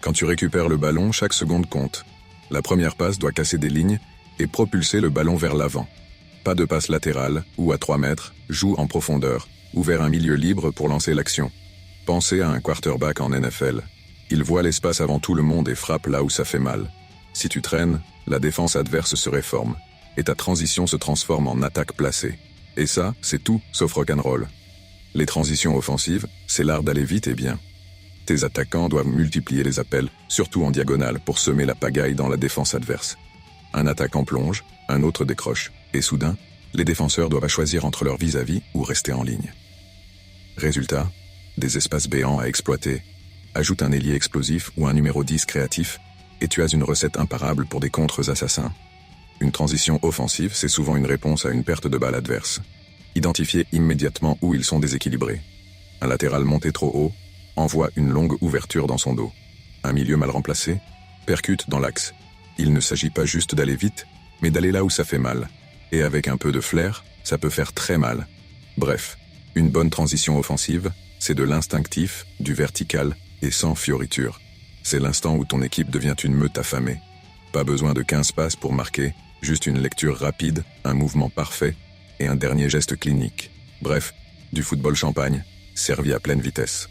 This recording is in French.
Quand tu récupères le ballon, chaque seconde compte. La première passe doit casser des lignes et propulser le ballon vers l'avant. Pas de passe latérale ou à 3 mètres, joue en profondeur ou vers un milieu libre pour lancer l'action. Pensez à un quarterback en NFL. Il voit l'espace avant tout le monde et frappe là où ça fait mal. Si tu traînes, la défense adverse se réforme et ta transition se transforme en attaque placée. Et ça, c'est tout sauf rock'n'roll. Les transitions offensives, c'est l'art d'aller vite et bien. Tes attaquants doivent multiplier les appels, surtout en diagonale, pour semer la pagaille dans la défense adverse. Un attaquant plonge, un autre décroche, et soudain, les défenseurs doivent choisir entre leur vis-à-vis ou rester en ligne. Résultat, des espaces béants à exploiter. Ajoute un ailier explosif ou un numéro 10 créatif, et tu as une recette imparable pour des contres assassins. Une transition offensive, c'est souvent une réponse à une perte de balle adverse. Identifiez immédiatement où ils sont déséquilibrés. Un latéral monté trop haut envoie une longue ouverture dans son dos. Un milieu mal remplacé percute dans l'axe. Il ne s'agit pas juste d'aller vite, mais d'aller là où ça fait mal. Et avec un peu de flair, ça peut faire très mal. Bref, une bonne transition offensive, c'est de l'instinctif, du vertical et sans fioriture. C'est l'instant où ton équipe devient une meute affamée. Pas besoin de 15 passes pour marquer, juste une lecture rapide, un mouvement parfait et un dernier geste clinique. Bref, du football champagne, servi à pleine vitesse.